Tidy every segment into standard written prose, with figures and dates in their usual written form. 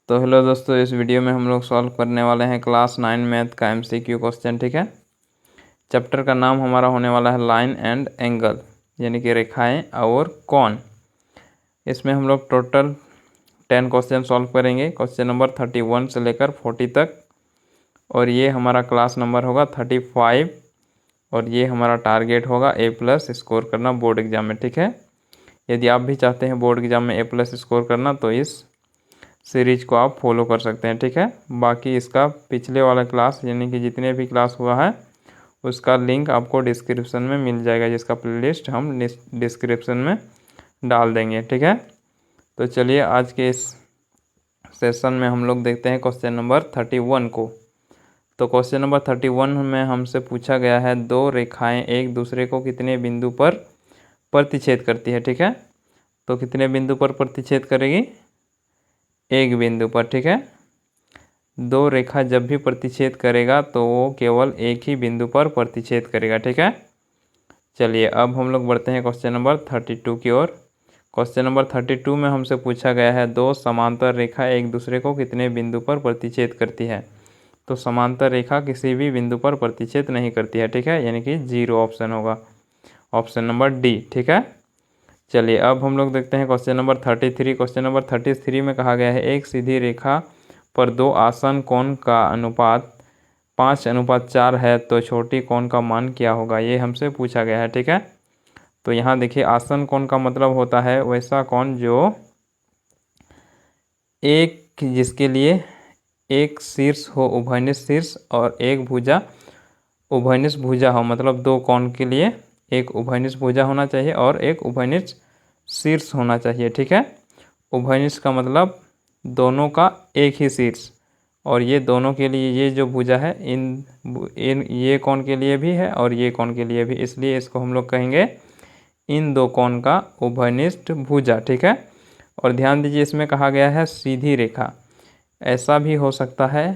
तो हेलो दोस्तों, इस वीडियो में हम लोग सॉल्व करने वाले हैं क्लास 9 मैथ का MCQ क्वेश्चन। ठीक है। चैप्टर का नाम हमारा होने वाला है लाइन एंड एंगल, यानी कि रेखाएं और कोण। इसमें हम लोग टोटल 10 क्वेश्चन सॉल्व करेंगे, क्वेश्चन नंबर 31 से लेकर 40 तक। और ये हमारा क्लास नंबर होगा 35 और ये हमारा टारगेट होगा A+ स्कोर करना बोर्ड एग्जाम में। ठीक है। यदि आप भी चाहते हैं बोर्ड एग्जाम में A+ स्कोर करना तो इस सीरीज को आप फॉलो कर सकते हैं। ठीक है। बाकी इसका पिछले वाला क्लास यानी कि जितने भी क्लास हुआ है उसका लिंक आपको डिस्क्रिप्शन में मिल जाएगा, जिसका प्लेलिस्ट हम डिस्क्रिप्शन में डाल देंगे। ठीक है। तो चलिए आज के इस सेशन में हम लोग देखते हैं क्वेश्चन नंबर 31 को। तो क्वेश्चन नंबर 31 में हमसे पूछा गया है, दो रेखाएं एक दूसरे को कितने बिंदु पर प्रतिच्छेद करती है। ठीक है। तो कितने बिंदु पर प्रतिच्छेद करेगी? एक बिंदु पर। ठीक है। दो रेखा जब भी प्रतिच्छेद करेगा तो वो केवल एक ही बिंदु पर प्रतिच्छेद करेगा। ठीक है। चलिए अब हम लोग बढ़ते हैं क्वेश्चन नंबर 32 की ओर। क्वेश्चन नंबर 32 में हमसे पूछा गया है, दो समांतर रेखा एक दूसरे को कितने बिंदु पर प्रतिच्छेद करती है। तो समांतर रेखा किसी भी बिंदु पर प्रतिच्छेद नहीं करती है। ठीक है। यानी कि 0 ऑप्शन होगा, ऑप्शन नंबर डी। ठीक है। चलिए अब हम लोग देखते हैं क्वेश्चन नंबर 33। क्वेश्चन नंबर 33 में कहा गया है, एक सीधी रेखा पर दो आसन कोण का अनुपात 5:4 है तो छोटी कोण का मान क्या होगा, ये हमसे पूछा गया है। ठीक है। तो यहाँ देखिए, आसन कोण का मतलब होता है वैसा कोण जो जिसके लिए एक शीर्ष हो उभयनिष्ठ शीर्ष और एक भुजा उभयनिष्ठ भुजा हो। मतलब दो कोण के लिए एक उभयनिष्ठ भुजा होना चाहिए और एक उभयनिष्ठ शीर्ष होना चाहिए। ठीक है। उभयनिष्ठ का मतलब दोनों का एक ही शीर्ष, और ये दोनों के लिए ये जो भुजा है इन ये कोण के लिए भी है और ये कोण के लिए भी, इसलिए इसको हम लोग कहेंगे इन दो कोण का उभयनिष्ठ भुजा। ठीक है। और ध्यान दीजिए, इसमें कहा गया है सीधी रेखा। ऐसा भी हो सकता है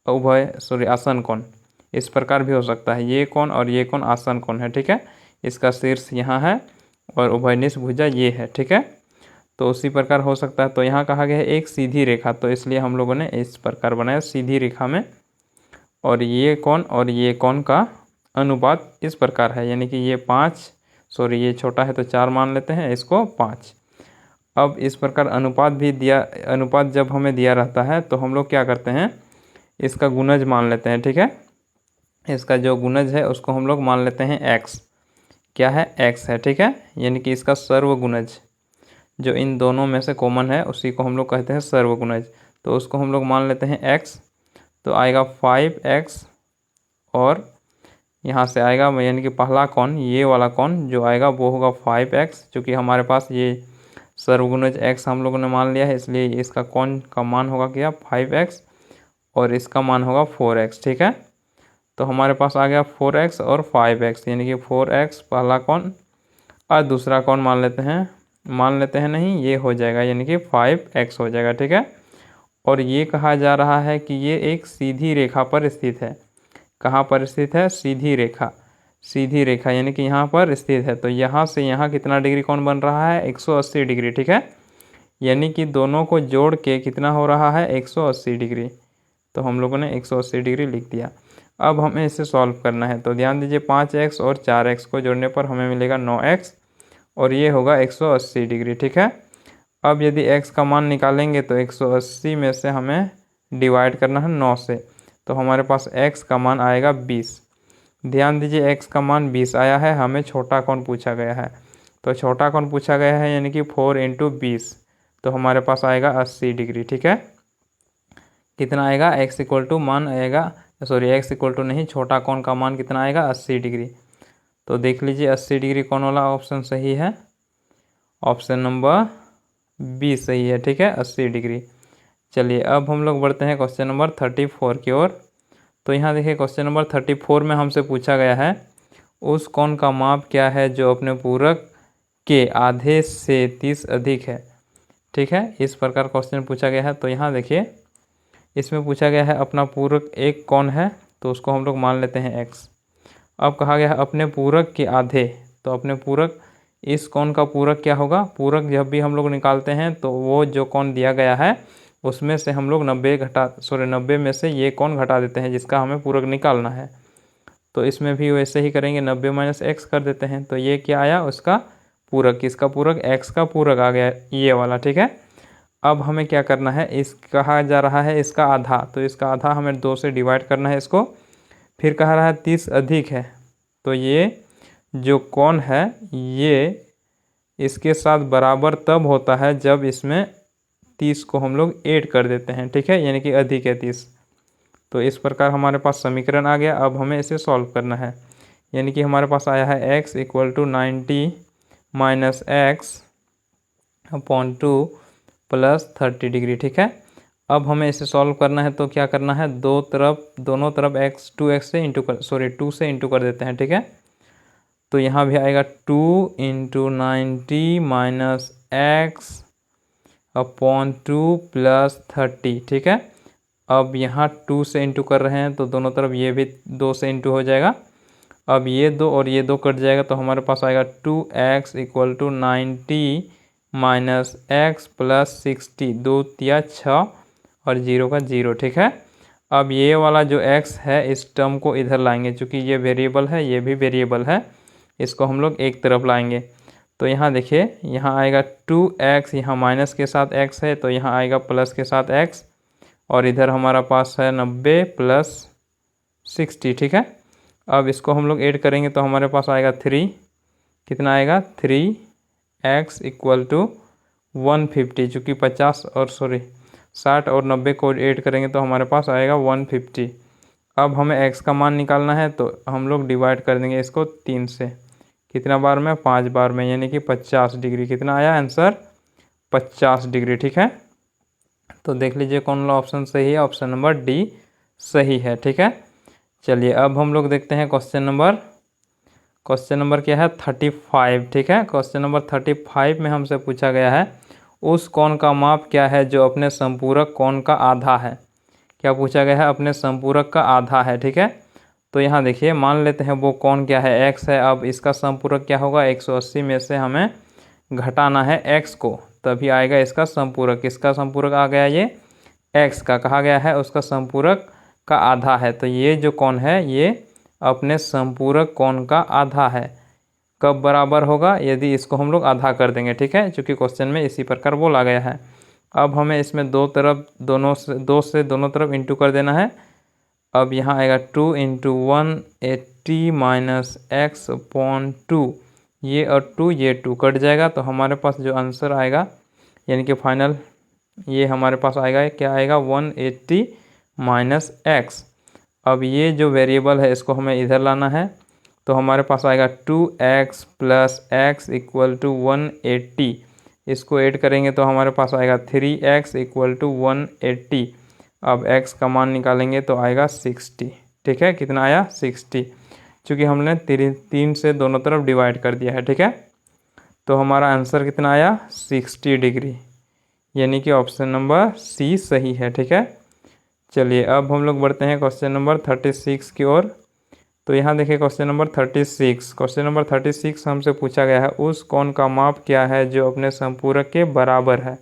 आसन कोण, इस प्रकार भी हो सकता है। ये कोण और ये कोण आसन कोण है। ठीक है। इसका शीर्ष यहाँ है और उभयनिष्ठ भुजा ये है। ठीक है। तो उसी प्रकार हो सकता है। तो यहाँ कहा गया है एक सीधी रेखा, तो इसलिए हम लोगों ने इस प्रकार बनाया सीधी रेखा में, और ये कोण का अनुपात इस प्रकार है, यानी कि ये छोटा है तो 4 मान लेते हैं, इसको 5। अब इस प्रकार अनुपात जब हमें दिया रहता है तो हम लोग क्या करते हैं, इसका गुणज मान लेते हैं। ठीक है। इसका जो गुणज है उसको हम लोग मान लेते हैं x। क्या है? x है। ठीक है। यानी कि इसका सर्वगुणज जो इन दोनों में से कॉमन है उसी को हम लोग कहते हैं सर्वगुणज। तो उसको हम लोग मान लेते हैं x। तो आएगा 5x और यहाँ से आएगा यानी कि पहला कोण, ये वाला कोण जो आएगा वो होगा 5x, क्योंकि हमारे पास ये सर्वगुणज x हम लोगों ने मान लिया है, इसलिए इसका कोण का मान होगा क्या? 5x और इसका मान होगा 4x। ठीक है। तो हमारे पास आ गया 4x और 5x, यानी कि 4x पहला कोण और दूसरा कोण मान लेते हैं नहीं, ये हो जाएगा यानी कि 5x हो जाएगा। ठीक है। और ये कहा जा रहा है कि ये एक सीधी रेखा पर स्थित है। कहाँ पर स्थित है? सीधी रेखा यानी कि यहाँ पर स्थित है। तो यहाँ से यहाँ कितना डिग्री कोण बन रहा है? 180 डिग्री। ठीक है। यानी कि दोनों को जोड़ के कितना हो रहा है? 180 डिग्री। तो हम लोगों ने 180 डिग्री लिख दिया। अब हमें इसे सॉल्व करना है। तो ध्यान दीजिए, 5x और 4x को जोड़ने पर हमें मिलेगा 9x और ये होगा 180 डिग्री। ठीक है। अब यदि x का मान निकालेंगे तो 180 में से हमें डिवाइड करना है 9 से, तो हमारे पास x का मान आएगा 20। ध्यान दीजिए, x का मान 20 आया है, हमें छोटा कोण पूछा गया है। तो छोटा कोण पूछा गया है यानी कि 4 × 20, तो हमारे पास आएगा 80 डिग्री। ठीक है। कितना आएगा? x नहीं, छोटा कोण का मान कितना आएगा? 80 डिग्री। तो देख लीजिए 80 डिग्री कौन वाला ऑप्शन सही है? ऑप्शन नंबर बी सही है। ठीक है, 80 डिग्री। चलिए अब हम लोग बढ़ते हैं क्वेश्चन नंबर 34 की ओर। तो यहाँ देखिए, क्वेश्चन नंबर 34 में हमसे पूछा गया है, उस कोण का माप क्या है जो अपने पूरक के आधे से 30 अधिक है। ठीक है, इस प्रकार क्वेश्चन पूछा गया है। तो यहाँ देखिए, इसमें पूछा गया है अपना पूरक एक कोण है, तो उसको हम लोग मान लेते हैं x। अब कहा गया है अपने पूरक के आधे, तो अपने पूरक इस कोण का पूरक क्या होगा? पूरक जब भी हम लोग निकालते हैं तो वो जो कोण दिया गया है उसमें से हम लोग 90 में से ये कोण घटा देते हैं जिसका हमें पूरक निकालना है। तो इसमें भी वैसे ही करेंगे, 90 माइनस एक्स कर देते हैं। तो ये क्या आया, उसका पूरक, किसका पूरक, एक्स का पूरक आ गया ये वाला। ठीक है, अब हमें क्या करना है, इस कहा जा रहा है इसका आधा, तो इसका आधा हमें 2 से डिवाइड करना है इसको। फिर कहा रहा है 30 अधिक है, तो ये जो कोण है ये इसके साथ बराबर तब होता है जब इसमें 30 को हम लोग ऐड कर देते हैं। ठीक है, यानी कि अधिक है 30। तो इस प्रकार हमारे पास समीकरण आ गया। अब हमें इसे सॉल्व करना है, यानी कि हमारे पास आया है x equal to 90 minus x upon 2 plus 30 degree. ठीक है, अब हमें इसे सॉल्व करना है, तो क्या करना है, दोनों तरफ टू से इंटू कर देते हैं। ठीक है, तो यहाँ भी आएगा 2 into 90 minus x upon 2 plus 30। ठीक है, अब यहाँ 2 से इंटू कर रहे हैं तो दोनों तरफ ये भी 2 से इंटू हो जाएगा। अब ये 2 और ये 2 कट जाएगा, तो हमारे पास आएगा 2x equal to 90 minus x plus 60, 2 तिया 6 और 0 का 0। ठीक है, अब ये वाला जो x है इस टर्म को इधर लाएंगे, चूँकि ये वेरिएबल है ये भी वेरिएबल है, इसको हम लोग एक तरफ लाएंगे। तो यहाँ देखिए, यहाँ आएगा 2x, यहाँ माइनस के साथ x है तो यहाँ आएगा प्लस के साथ x, और इधर हमारा पास है 90 प्लस 60। ठीक है, अब इसको हम लोग ऐड करेंगे तो हमारे पास आएगा 3, कितना आएगा 3x इक्वल टू 150, चूँकि 60 और 90 को ऐड करेंगे तो हमारे पास आएगा 150। अब हमें x का मान निकालना है, तो हम लोग डिवाइड कर देंगे इसको 3 से, कितना बार में, 5 बार में, यानी कि 50 डिग्री। कितना आया आंसर, 50 डिग्री। ठीक है, तो देख लीजिए कौन वाला ऑप्शन सही है, ऑप्शन नंबर डी सही है। ठीक है, चलिए अब हम लोग देखते हैं क्वेश्चन नंबर क्या है, 35। ठीक है, क्वेश्चन नंबर 35 में हमसे पूछा गया है उस कोण का माप क्या है जो अपने संपूरक कोण का आधा है। क्या पूछा गया है, अपने संपूरक का आधा है। ठीक है, तो यहाँ देखिए, मान लेते हैं वो कोण क्या है, x है। अब इसका संपूरक क्या होगा, 180 में से हमें घटाना है x को, तभी आएगा इसका संपूरक। किसका संपूरक आ गया, ये x का कहा गया है, उसका संपूरक का आधा है। तो ये जो कोण है ये अपने संपूरक कोण का आधा है। कब बराबर होगा, यदि इसको हम लोग आधा कर देंगे। ठीक है, चूँकि क्वेश्चन में इसी प्रकार बोला गया है। अब हमें इसमें दो से दोनों तरफ इंटू कर देना है। अब यहाँ आएगा 2 इंटू 180 माइनस एक्स अपॉन 2, ये और 2 ये 2 कट जाएगा, तो हमारे पास जो आंसर आएगा यानी कि फाइनल ये हमारे पास आएगा, क्या आएगा, 180 माइनस एक्स। अब ये जो वेरिएबल है इसको हमें इधर लाना है, तो हमारे पास आएगा 2x plus x equal to 180। इसको ऐड करेंगे तो हमारे पास आएगा 3x इक्वल टू 180। अब x का मान निकालेंगे तो आएगा 60। ठीक है, कितना आया, 60, क्योंकि हमने 3 से दोनों तरफ डिवाइड कर दिया है। ठीक है, तो हमारा आंसर कितना आया, 60 डिग्री, यानी कि ऑप्शन नंबर सी सही है। ठीक है, चलिए अब हम लोग बढ़ते हैं क्वेश्चन नंबर 36 की ओर। तो यहाँ देखिए क्वेश्चन नंबर 36 हमसे पूछा गया है उस कोण का माप क्या है जो अपने संपूरक के बराबर है।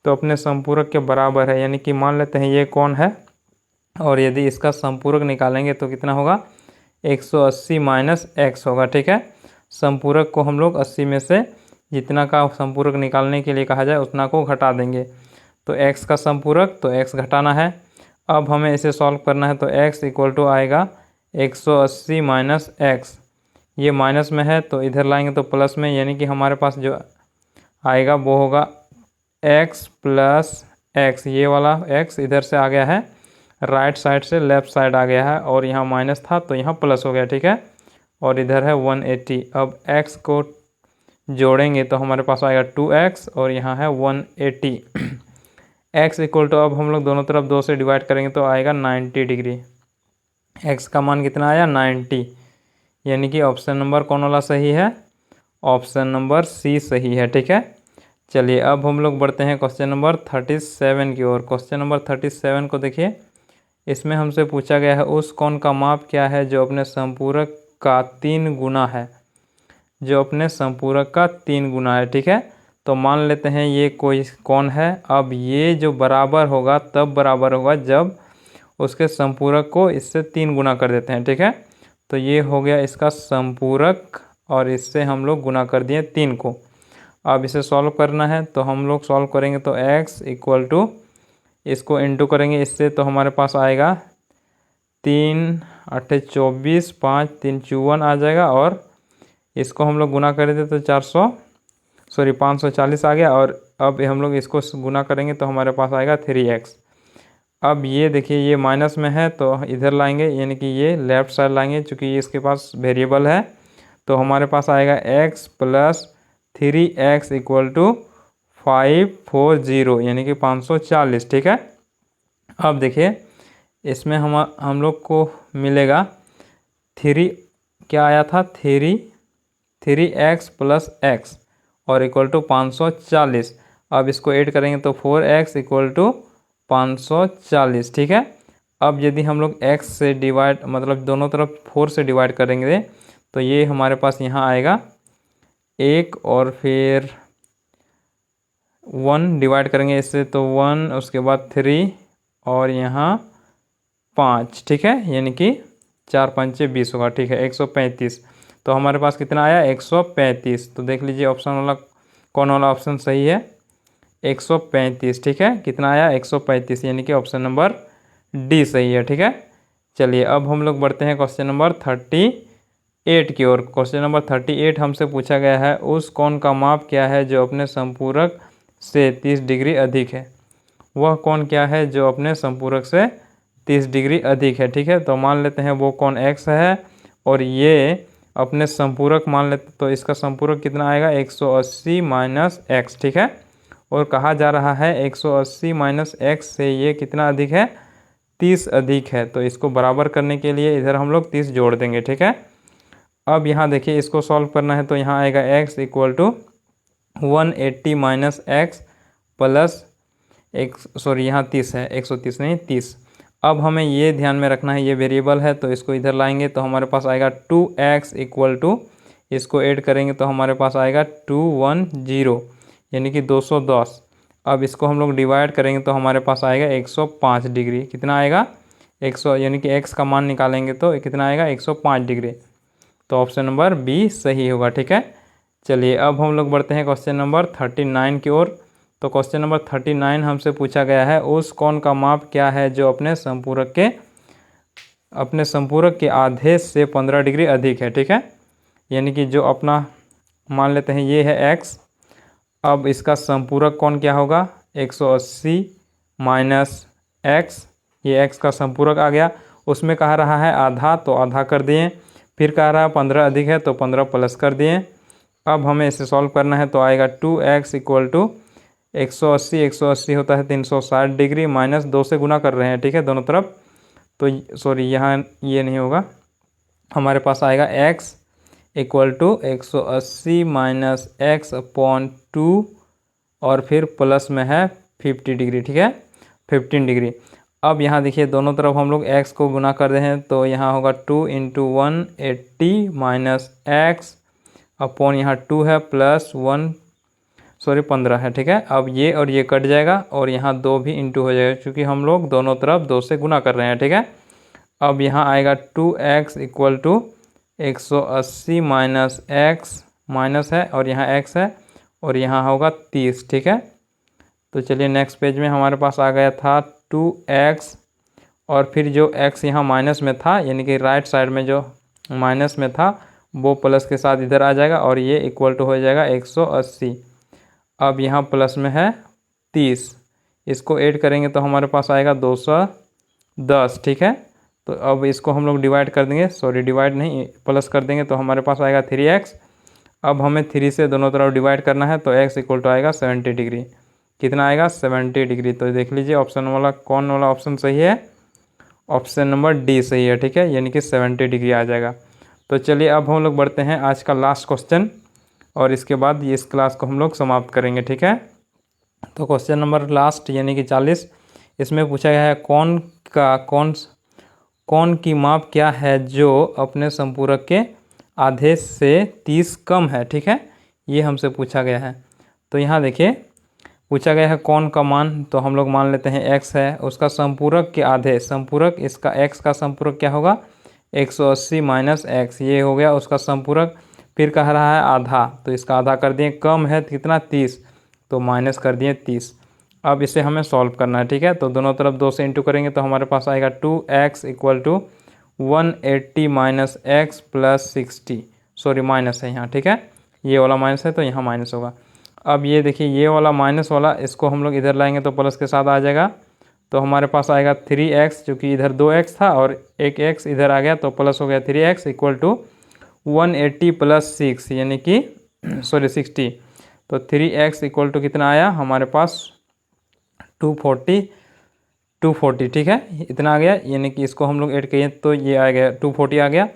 तो अपने संपूरक के बराबर है, यानी कि मान लेते हैं ये कोण है, और यदि इसका संपूरक निकालेंगे तो कितना होगा, 180 माइनस एक्स होगा। ठीक है, संपूरक को हम लोग 80 में से जितना का संपूरक निकालने के लिए कहा जाए उतना को घटा देंगे। तो x का संपूरक, तो x घटाना है। अब हमें इसे सॉल्व करना है, तो x इक्वल टू आएगा 180 माइनस एक्स, ये माइनस में है तो इधर लाएंगे तो प्लस में, यानी कि हमारे पास जो आएगा वो होगा x प्लस एक्स। ये वाला x इधर से आ गया है, राइट साइड से लेफ़्ट साइड आ गया है, और यहाँ माइनस था तो यहाँ प्लस हो गया। ठीक है, और इधर है 180। अब x को जोड़ेंगे तो हमारे पास आएगा 2x और यहाँ है 180। x इक्वल टू, अब हम लोग दोनों तरफ 2 से डिवाइड करेंगे तो आएगा 90 डिग्री। x का मान कितना आया, 90, यानी कि ऑप्शन नंबर कौन वाला सही है, ऑप्शन नंबर सी सही है। ठीक है, चलिए अब हम लोग बढ़ते हैं क्वेश्चन नंबर 37 की ओर। क्वेश्चन नंबर 37 को देखिए, इसमें हमसे पूछा गया है उस कोण का माप क्या है जो अपने संपूरक का 3 गुना है, जो अपने संपूरक का 3 गुना है। ठीक है, तो मान लेते हैं ये कोई कोण है। अब ये जो बराबर होगा तब बराबर होगा जब उसके संपूरक को इससे 3 गुना कर देते हैं, ठीक है। तो ये हो गया इसका संपूरक और इससे हम लोग गुना कर दिए 3 को। अब इसे सॉल्व करना है तो हम लोग सॉल्व करेंगे तो x इक्वल टू इसको इंटू करेंगे इससे, तो हमारे पास आएगा 3 8 24 5 3 54 आ जाएगा, और इसको हम लोग गुना करेंगे तो 540 आ गया। और अब हम लोग इसको गुना करेंगे तो हमारे पास आएगा 3x। अब ये देखिए ये माइनस में है तो इधर लाएंगे, यानी कि ये लेफ़्ट साइड लाएंगे, चूँकि ये इसके पास वेरिएबल है। तो हमारे पास आएगा x plus 3x equal to 540, यानी कि 540, ठीक है। अब देखिए इसमें हम लोग को मिलेगा 3, क्या आया था 3x प्लस x और इक्वल टू 540। अब इसको ऐड करेंगे तो 4x इक्वल टू 540, ठीक है। अब यदि हम लोग x से डिवाइड मतलब दोनों तरफ 4 से डिवाइड करेंगे तो ये हमारे पास यहाँ आएगा 1 और फिर 1 डिवाइड करेंगे इससे तो 1, उसके बाद 3 और यहाँ 5, ठीक है, यानी कि 4 5 20 होगा, ठीक है, 135। तो हमारे पास कितना आया 135। तो देख लीजिए ऑप्शन वाला कौन वाला ऑप्शन सही है, 135, ठीक है। कितना आया 135, यानी कि ऑप्शन नंबर डी सही है, ठीक है। चलिए अब हम लोग बढ़ते हैं क्वेश्चन नंबर 38 की ओर। क्वेश्चन नंबर 38 हमसे पूछा गया है उस कोण का माप क्या है जो अपने संपूरक से 30 डिग्री अधिक है। वह कोण क्या है जो अपने संपूरक से 30 डिग्री अधिक है, ठीक है। तो मान लेते हैं वो कोण x है और ये अपने संपूरक मान लेते, तो इसका संपूरक कितना आएगा 180 माइनस x, ठीक है। और कहा जा रहा है 180 माइनस x से ये कितना अधिक है 30 अधिक है। तो इसको बराबर करने के लिए इधर हम लोग 30 जोड़ देंगे, ठीक है। अब यहाँ देखिए इसको सॉल्व करना है तो यहाँ आएगा x equal to 180 minus x plus यहाँ 30 है, 130 नहीं 30। अब हमें ये ध्यान में रखना है ये वेरिएबल है, तो इसको इधर लाएंगे तो हमारे पास आएगा 2x इक्वल टू इसको ऐड करेंगे तो हमारे पास आएगा 210, यानी कि 210। अब इसको हम लोग डिवाइड करेंगे तो हमारे पास आएगा 105 डिग्री। कितना आएगा 100, यानी कि x का मान निकालेंगे तो कितना आएगा 105 डिग्री। तो ऑप्शन नंबर बी सही होगा, ठीक है। चलिए अब हम लोग बढ़ते हैं क्वेश्चन नंबर 39 की ओर। तो क्वेश्चन नंबर 39 हमसे पूछा गया है उस कोण का माप क्या है जो अपने संपूरक के आधे से 15 डिग्री अधिक है, ठीक है। यानी कि जो अपना मान लेते हैं ये है x। अब इसका संपूरक कोण क्या होगा 180 माइनस x, ये x का संपूरक आ गया। उसमें कह रहा है आधा तो आधा कर दिए, फिर कह रहा है 15 अधिक है तो 15 प्लस कर दिए। अब हमें इसे सॉल्व करना है तो आएगा 2x इक्वल टू 180 होता है 360 डिग्री माइनस 2 से गुना कर रहे हैं, ठीक है, दोनों तरफ। तो सॉरी यहाँ ये नहीं होगा, हमारे पास आएगा x equal to 180 minus x upon 2 और फिर प्लस में है 50 डिग्री, ठीक है, 15 डिग्री। अब यहाँ देखिए दोनों तरफ हम लोग x को गुना कर रहे हैं तो यहाँ होगा 2 इंटू 180 माइनस x अपॉन यहाँ 2 है प्लस 15 है, ठीक है। अब ये और ये कट जाएगा और यहाँ 2 भी इंटू हो जाएगा क्योंकि हम लोग दोनों तरफ 2 से गुना कर रहे हैं, ठीक है। अब यहाँ आएगा 2x equal to 180 minus x minus है और यहाँ x है और यहाँ होगा 30, ठीक है। तो चलिए नेक्स्ट पेज में हमारे पास आ गया था 2x और फिर जो x यहाँ माइनस में था, यानी कि राइट साइड में जो माइनस में था वो प्लस के साथ इधर आ जाएगा और ये इक्वल टू हो जाएगा 180। अब यहाँ प्लस में है 30, इसको ऐड करेंगे तो हमारे पास आएगा 210, ठीक है। तो अब इसको हम लोग डिवाइड कर देंगे, सॉरी डिवाइड नहीं प्लस कर देंगे तो हमारे पास आएगा 3x। अब हमें 3 से दोनों तरफ डिवाइड करना है तो x इक्वल टू आएगा 70 डिग्री। कितना आएगा 70 डिग्री। तो देख लीजिए ऑप्शन वाला कौन वाला ऑप्शन सही है, ऑप्शन नंबर डी सही है, ठीक है, यानी कि 70 डिग्री आ जाएगा। तो चलिए अब हम लोग बढ़ते हैं आज का लास्ट क्वेश्चन और इसके बाद इस क्लास को हम लोग समाप्त करेंगे, ठीक है। तो क्वेश्चन नंबर लास्ट यानी कि 40, इसमें पूछा गया है कोण की माप क्या है जो अपने संपूरक के आधे से 30 कम है, ठीक है, ये हमसे पूछा गया है। तो यहाँ देखिए पूछा गया है कौन का मान, तो हम लोग मान लेते हैं x है, उसका संपूरक के आधे, संपूरक इसका x का संपूरक क्या होगा 180 माइनस x, ये हो गया उसका संपूरक। फिर कह रहा है आधा, तो इसका आधा कर दिए, कम है कितना 30, तो माइनस कर दिए 30। अब इसे हमें सॉल्व करना है, ठीक है। तो दोनों तरफ 2 से इंटू करेंगे तो हमारे पास आएगा 2x equal to 180 minus x plus 60, sorry minus है यहाँ, ठीक है, ये वाला माइनस है तो यहाँ माइनस होगा। अब ये देखिए ये वाला माइनस वाला इसको हम लोग इधर लाएंगे तो प्लस के साथ आ जाएगा, तो हमारे पास आएगा 3x, जो कि इधर 2x था और एक x इधर आ गया तो प्लस हो गया 3x इक्वल टू 180 प्लस 6 यानी कि सॉरी 60, तो 3x इक्वल टू कितना आया हमारे पास 240, ठीक है, इतना आ गया, यानी कि इसको हम लोग ऐड किए तो ये आ गया 240 आ गया।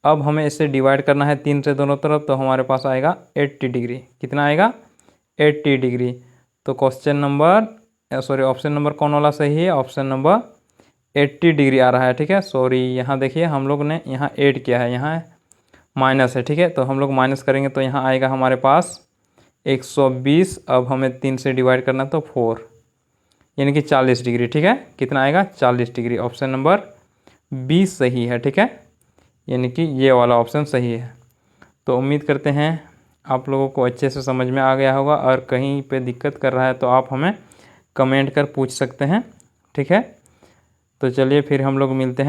अब हमें इसे डिवाइड करना है 3 से दोनों तरफ, तो हमारे पास आएगा 80 डिग्री, कितना आएगा 80 डिग्री। तो question number sorry option number कौन वाला सही है, ऑप्शन नंबर 80 डिग्री आ रहा है, ठीक है। सॉरी यहाँ देखिए हम लोग ने यहाँ ऐड किया है, यहाँ माइनस है, ठीक है, तो हम लोग माइनस करेंगे तो यहाँ आएगा हमारे पास 120। अब हमें 3 से डिवाइड करना तो 4 यानी कि 40 डिग्री, ठीक है, कितना आएगा 40 डिग्री। ऑप्शन नंबर 20 सही है, ठीक है, यानी कि ये वाला ऑप्शन सही है। तो उम्मीद करते हैं आप लोगों को अच्छे से समझ में आ गया होगा, और कहीं पे दिक्कत कर रहा है तो आप हमें कमेंट कर पूछ सकते हैं, ठीक है। तो चलिए फिर हम लोग मिलते हैं।